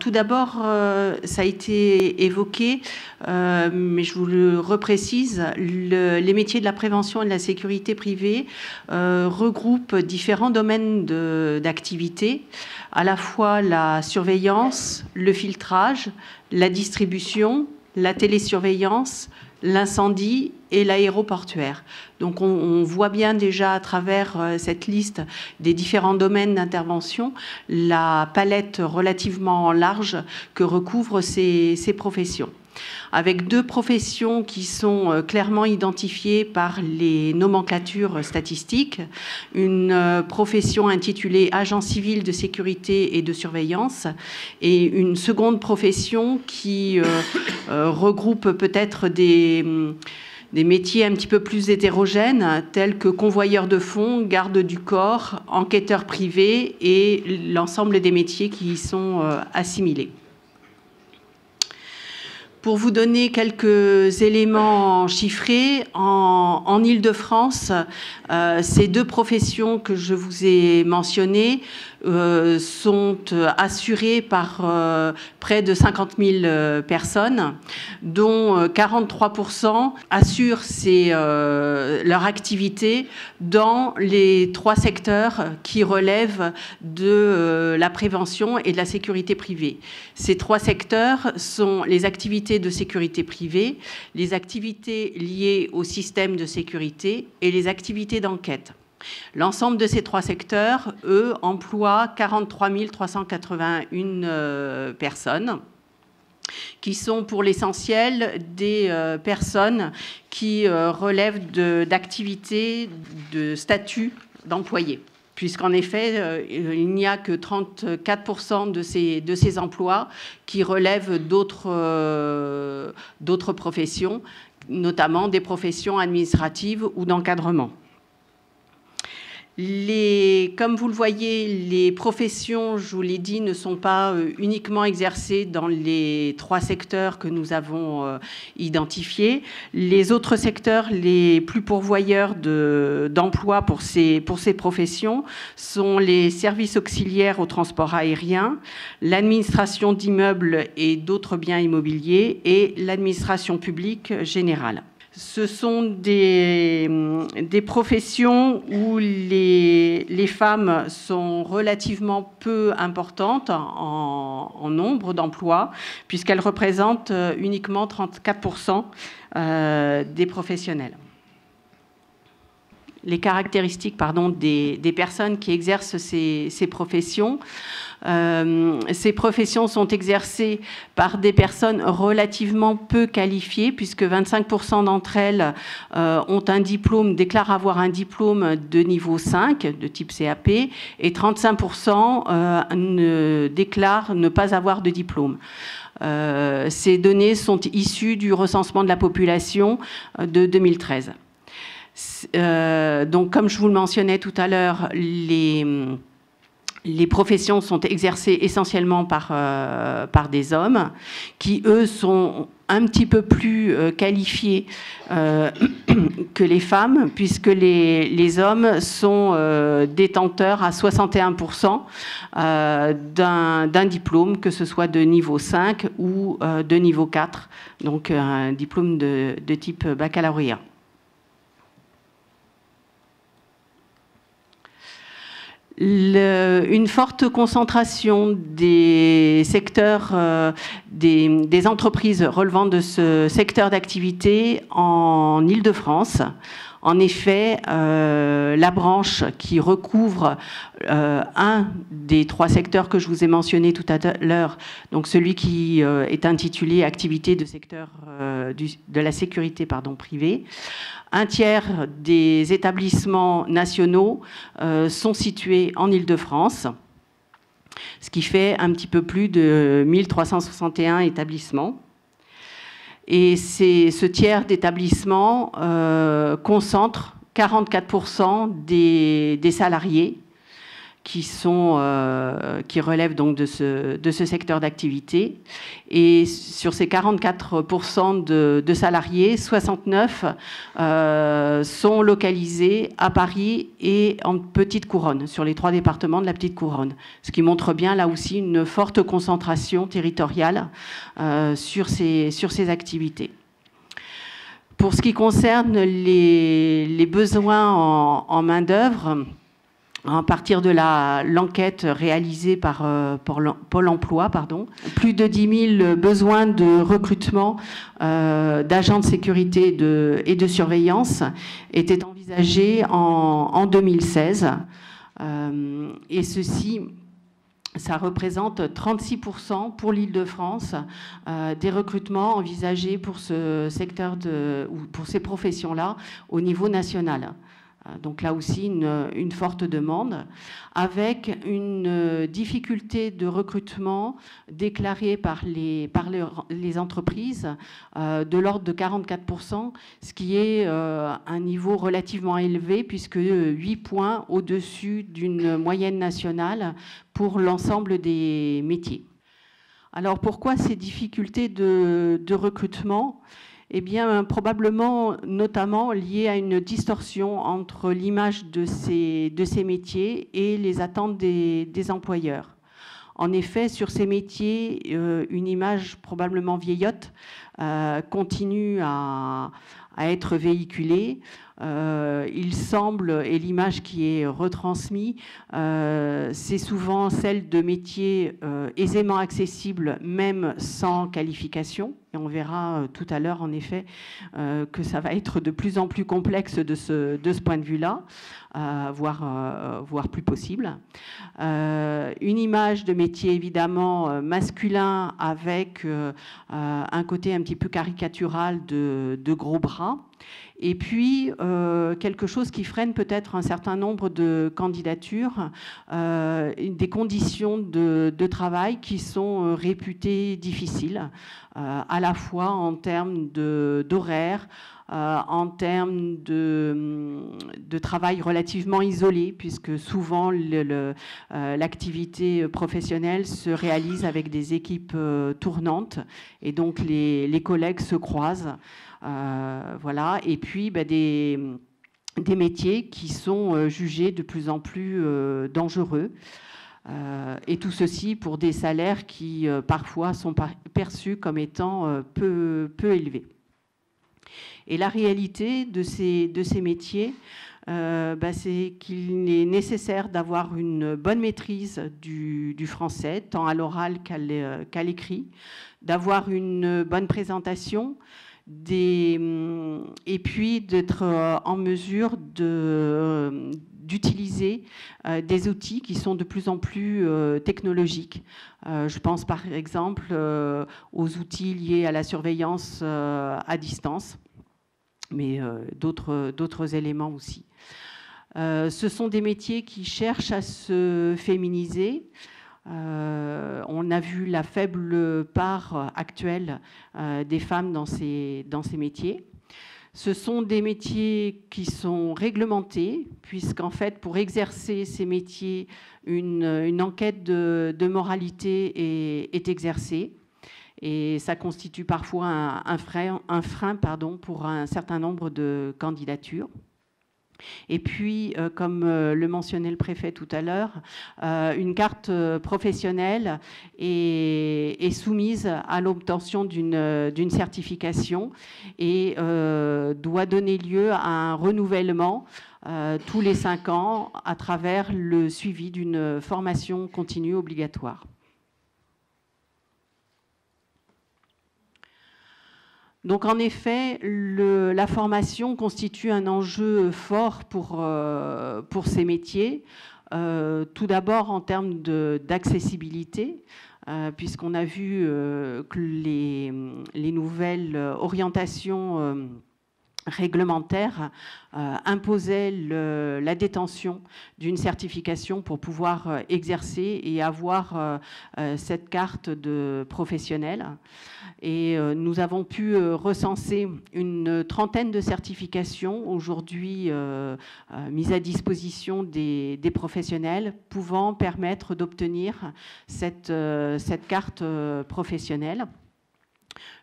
tout d'abord, ça a été évoqué, mais je vous le reprécise, les métiers de la prévention et de la sécurité privée regroupent différents domaines d'activité, à la fois la surveillance, le filtrage, la distribution, la télésurveillance, l'incendie et l'aéroportuaire. Donc on voit bien déjà à travers cette liste des différents domaines d'intervention la palette relativement large que recouvrent ces professions. Avec deux professions qui sont clairement identifiées par les nomenclatures statistiques, une profession intitulée agent civil de sécurité et de surveillance et une seconde profession qui regroupe peut-être des métiers un petit peu plus hétérogènes, tels que convoyeur de fonds, garde du corps, enquêteur privé et l'ensemble des métiers qui y sont assimilés. Pour vous donner quelques éléments chiffrés, en Île-de-France, ces deux professions que je vous ai mentionnées sont assurées par près de 50 000 personnes, dont 43% assurent leur activité dans les trois secteurs qui relèvent de la prévention et de la sécurité privée. Ces trois secteurs sont les activités de sécurité privée, les activités liées au système de sécurité et les activités d'enquête. L'ensemble de ces trois secteurs, eux, emploient 43 381 personnes, qui sont pour l'essentiel des personnes qui relèvent d'activités de statut d'employés. Puisqu'en effet, il n'y a que 34% de ces emplois qui relèvent d'autres professions, notamment des professions administratives ou d'encadrement. Comme vous le voyez, les professions, je vous l'ai dit, ne sont pas uniquement exercées dans les trois secteurs que nous avons identifiés. Les autres secteurs les plus pourvoyeurs d'emploi pour ces professions sont les services auxiliaires au transport aérien, l'administration d'immeubles et d'autres biens immobiliers et l'administration publique générale. Ce sont des professions où les femmes sont relativement peu importantes en nombre d'emplois, puisqu'elles représentent uniquement 34% des professionnels. Les caractéristiques des personnes qui exercent ces professions. Ces professions sont exercées par des personnes relativement peu qualifiées, puisque 25% d'entre elles déclarent avoir un diplôme de niveau 5, de type CAP, et 35% déclarent ne pas avoir de diplôme. Ces données sont issues du recensement de la population de 2013. Donc, comme je vous le mentionnais tout à l'heure, les professions sont exercées essentiellement par des hommes qui, eux, sont un petit peu plus qualifiés que les femmes, puisque les hommes sont détenteurs à 61% d'un diplôme, que ce soit de niveau 5 ou de niveau 4, donc un diplôme de type baccalauréat. Une forte concentration des secteurs, des entreprises relevant de ce secteur d'activité en Île-de-France. En effet, la branche qui recouvre un des trois secteurs que je vous ai mentionnés tout à l'heure, donc celui qui est intitulé « Activité de secteur de la sécurité privée », un tiers des établissements nationaux sont situés en Île-de-France, ce qui fait un petit peu plus de 1361 établissements. Et ce tiers d'établissements concentre 44% des salariés qui relèvent donc de ce secteur d'activité. Et sur ces 44% de salariés, 69 sont localisés à Paris et en Petite Couronne, sur les 3 départements de la Petite Couronne. Ce qui montre bien là aussi une forte concentration territoriale sur ces activités. Pour ce qui concerne les besoins en main-d'œuvre, à partir de l'enquête réalisée par Pôle emploi, plus de 10 000 besoins de recrutement d'agents de sécurité et de surveillance étaient envisagés en 2016. Et ceci, ça représente 36% pour l'Île-de-France des recrutements envisagés pour ce secteur ou pour ces professions-là au niveau national. Donc là aussi, une forte demande, avec une difficulté de recrutement déclarée par les entreprises de l'ordre de 44%, ce qui est un niveau relativement élevé, puisque 8 points au-dessus d'une moyenne nationale pour l'ensemble des métiers. Alors pourquoi ces difficultés de recrutement ? Eh bien, probablement, notamment lié à une distorsion entre l'image de ces métiers et les attentes des employeurs. En effet, sur ces métiers, une image probablement vieillotte continue à être véhiculée. Il semble, et l'image qui est retransmise, c'est souvent celle de métiers aisément accessibles, même sans qualification. Et on verra tout à l'heure, en effet, que ça va être de plus en plus complexe de ce point de vue-là, voire plus possible. Une image de métier, évidemment, masculin, avec un côté un petit peu caricatural de gros bras. Et puis, quelque chose qui freine peut-être un certain nombre de candidatures, des conditions de travail qui sont réputées difficiles, à la fois en termes d'horaire, en termes de travail relativement isolé, puisque souvent l'activité professionnelle se réalise avec des équipes tournantes, et donc les collègues se croisent. Voilà. Et puis des métiers qui sont jugés de plus en plus dangereux. Et tout ceci pour des salaires qui parfois sont perçus comme étant peu élevés. Et la réalité de ces métiers, c'est qu'il est nécessaire d'avoir une bonne maîtrise du français, tant à l'oral qu'à l'écrit, d'avoir une bonne présentation, et puis d'être en mesure d'utiliser des outils qui sont de plus en plus technologiques. Je pense par exemple aux outils liés à la surveillance à distance, mais d'autres éléments aussi. Ce sont des métiers qui cherchent à se féminiser. On a vu la faible part actuelle des femmes dans ces métiers. Ce sont des métiers qui sont réglementés, puisqu'en fait, pour exercer ces métiers, une enquête de moralité est exercée. Et ça constitue parfois un frein pour un certain nombre de candidatures. Et puis, comme le mentionnait le préfet tout à l'heure, une carte professionnelle est soumise à l'obtention d'une certification et doit donner lieu à un renouvellement tous les 5 ans à travers le suivi d'une formation continue obligatoire. Donc en effet, la formation constitue un enjeu fort pour ces métiers. Tout d'abord en termes d'accessibilité, puisqu'on a vu que les nouvelles orientations réglementaire imposait la détention d'une certification pour pouvoir exercer et avoir cette carte de professionnel. Et nous avons pu recenser une trentaine de certifications aujourd'hui mises à disposition des professionnels pouvant permettre d'obtenir cette carte professionnelle.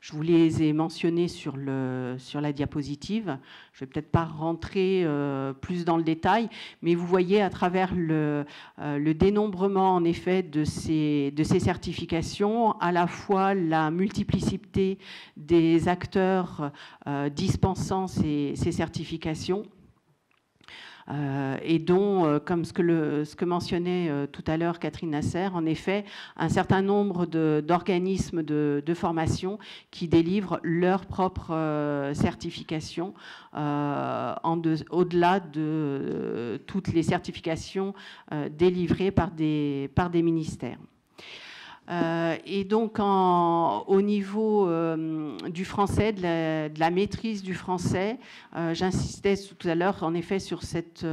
Je vous les ai mentionnés sur la diapositive. Je ne vais peut-être pas rentrer plus dans le détail, mais vous voyez à travers le dénombrement en effet de ces certifications, à la fois la multiplicité des acteurs dispensant ces certifications, et dont, comme ce que mentionnait tout à l'heure Catherine Nasser, en effet, un certain nombre d'organismes de formation qui délivrent leur propre certification au-delà de toutes les certifications délivrées par des ministères. Et donc, au niveau du français, de la maîtrise du français, j'insistais tout à l'heure, en effet, sur cette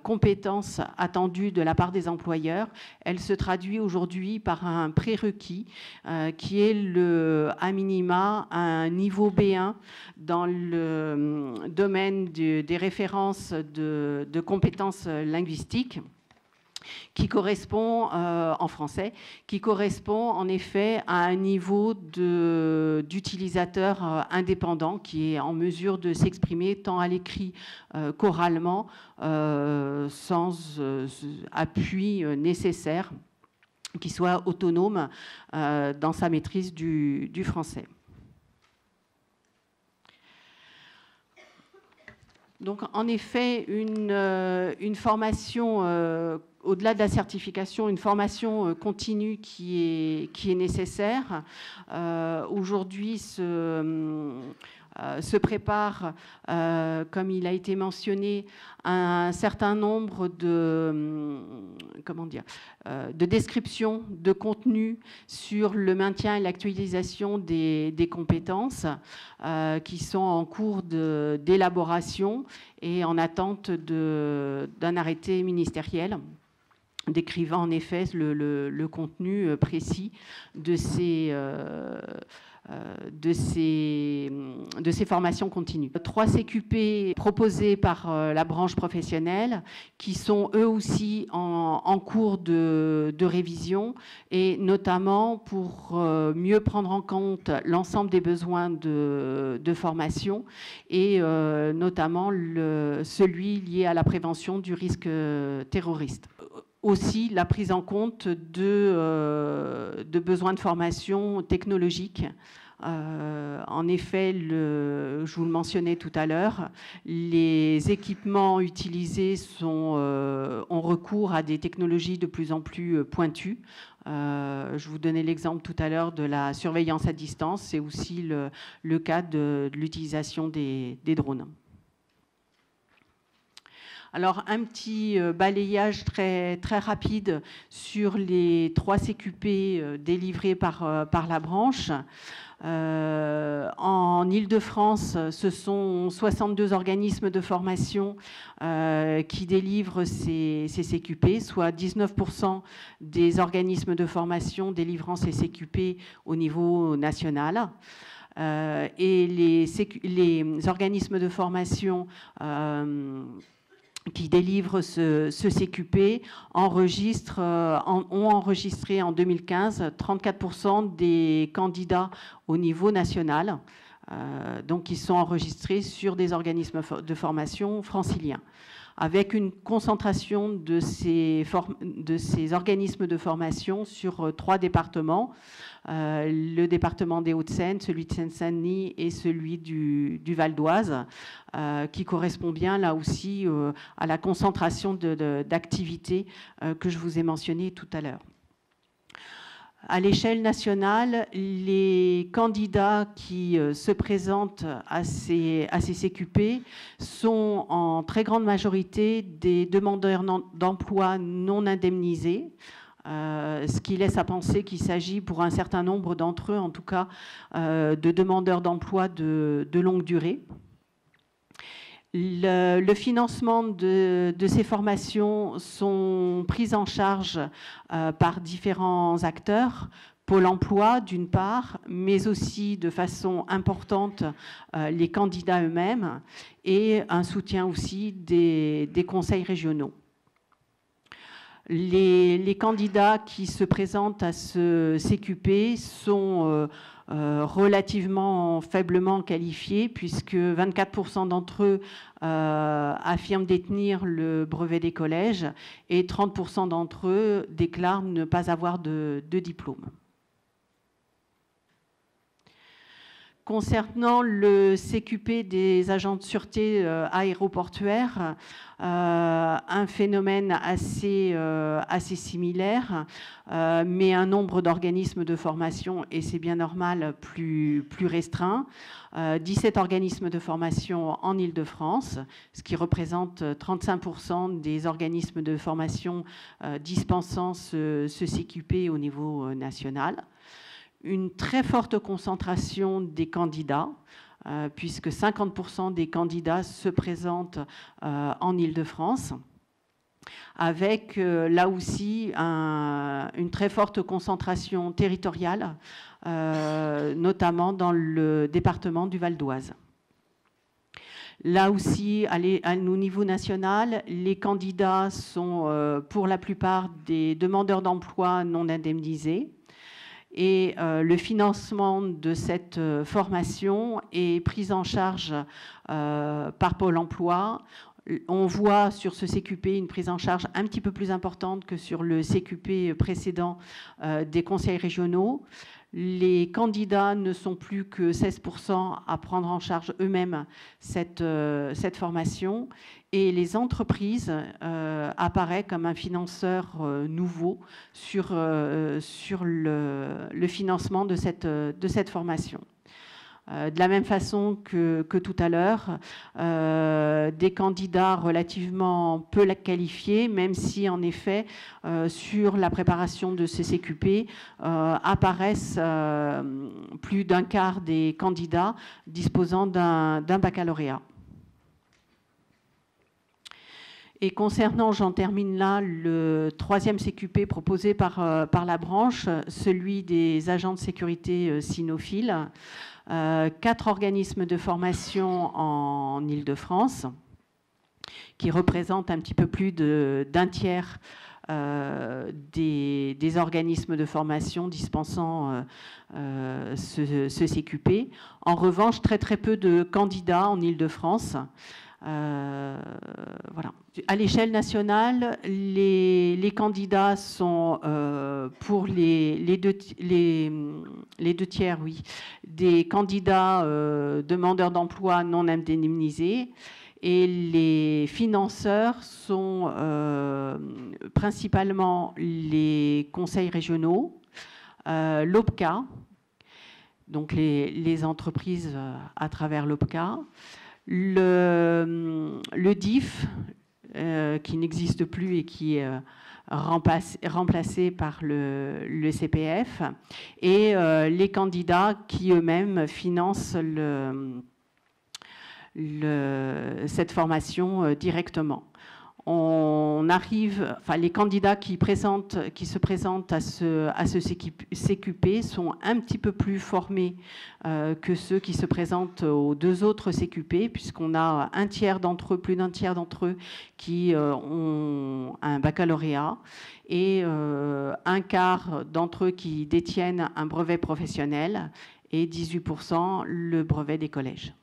compétence attendue de la part des employeurs. Elle se traduit aujourd'hui par un prérequis qui est à minima un niveau B1 dans le domaine des références de compétences linguistiques, qui correspond en français, qui correspond en effet à un niveau d'utilisateur indépendant qui est en mesure de s'exprimer tant à l'écrit qu'oralement sans appui nécessaire, qui soit autonome dans sa maîtrise du français. Donc, en effet, une formation, au-delà de la certification, une formation continue qui est nécessaire. Aujourd'hui, se prépare, comme il a été mentionné, un certain nombre de descriptions de contenu sur le maintien et l'actualisation des compétences qui sont en cours d'élaboration et en attente d'un arrêté ministériel décrivant en effet le contenu précis de ces formations continues. 3 CQP proposés par la branche professionnelle qui sont eux aussi en cours de révision et notamment pour mieux prendre en compte l'ensemble des besoins de formation et notamment celui lié à la prévention du risque terroriste. Aussi la prise en compte de besoins de formation technologique. En effet, je vous le mentionnais tout à l'heure, les équipements utilisés ont recours à des technologies de plus en plus pointues. Je vous donnais l'exemple tout à l'heure de la surveillance à distance, c'est aussi le cas de l'utilisation des drones. Alors, un petit balayage très, très rapide sur les 3 CQP délivrés par la branche. En Île-de-France, ce sont 62 organismes de formation qui délivrent ces CQP, soit 19% des organismes de formation délivrant ces CQP au niveau national. Et les organismes de formation qui délivrent ce CQP ont enregistré en 2015 34% des candidats au niveau national, donc qui sont enregistrés sur des organismes de formation franciliens, avec une concentration de ces organismes de formation sur 3 départements, le département des Hauts-de-Seine, celui de Seine-Saint-Denis et celui du Val d'Oise, qui correspond bien là aussi à la concentration d'activités que je vous ai mentionnées tout à l'heure. À l'échelle nationale, les candidats qui se présentent à ces CQP sont en très grande majorité des demandeurs d'emploi non indemnisés, ce qui laisse à penser qu'il s'agit pour un certain nombre d'entre eux, en tout cas, de demandeurs d'emploi de longue durée. Le financement de ces formations sont prises en charge par différents acteurs. Pôle emploi, d'une part, mais aussi de façon importante les candidats eux-mêmes et un soutien aussi des conseils régionaux. Les candidats qui se présentent à ce CQP sont relativement faiblement qualifiés, puisque 24% d'entre eux affirment détenir le brevet des collèges et 30% d'entre eux déclarent ne pas avoir de diplôme. Concernant le CQP des agents de sûreté aéroportuaire, un phénomène assez similaire, mais un nombre d'organismes de formation, et c'est bien normal, plus restreint. 17 organismes de formation en Île-de-France, ce qui représente 35% des organismes de formation dispensant ce CQP au niveau national. Une très forte concentration des candidats, puisque 50% des candidats se présentent en Île-de-France, avec là aussi une très forte concentration territoriale, notamment dans le département du Val d'Oise. Là aussi, au niveau national, les candidats sont pour la plupart des demandeurs d'emploi non indemnisés. Et le financement de cette formation est pris en charge par Pôle emploi. On voit sur ce CQP une prise en charge un petit peu plus importante que sur le CQP précédent des conseils régionaux. Les candidats ne sont plus que 16% à prendre en charge eux-mêmes cette formation. Et les entreprises apparaissent comme un financeur nouveau sur le financement de cette formation. De la même façon que tout à l'heure, des candidats relativement peu qualifiés, même si en effet sur la préparation de ces CQP apparaissent plus d'un quart des candidats disposant d'un baccalauréat. Et concernant, j'en termine là, le troisième CQP proposé par la branche, celui des agents de sécurité cynophiles, 4 organismes de formation en Île-de-France, qui représentent un petit peu plus d'un tiers des organismes de formation dispensant ce CQP. En revanche, très peu de candidats en Île-de-France. Voilà. À l'échelle nationale, les candidats sont pour les deux tiers, oui, des candidats demandeurs d'emploi non indemnisés, et les financeurs sont principalement les conseils régionaux, l'OPCA, donc les entreprises à travers l'OPCA, le DIF, qui n'existe plus et qui est remplacé par le CPF, et les candidats qui eux-mêmes financent cette formation directement. On arrive, enfin, les candidats qui se présentent à ce CQP sont un petit peu plus formés que ceux qui se présentent aux 2 autres CQP, puisqu'on a plus d'un tiers d'entre eux qui ont un baccalauréat et un quart d'entre eux qui détiennent un brevet professionnel et 18% le brevet des collèges.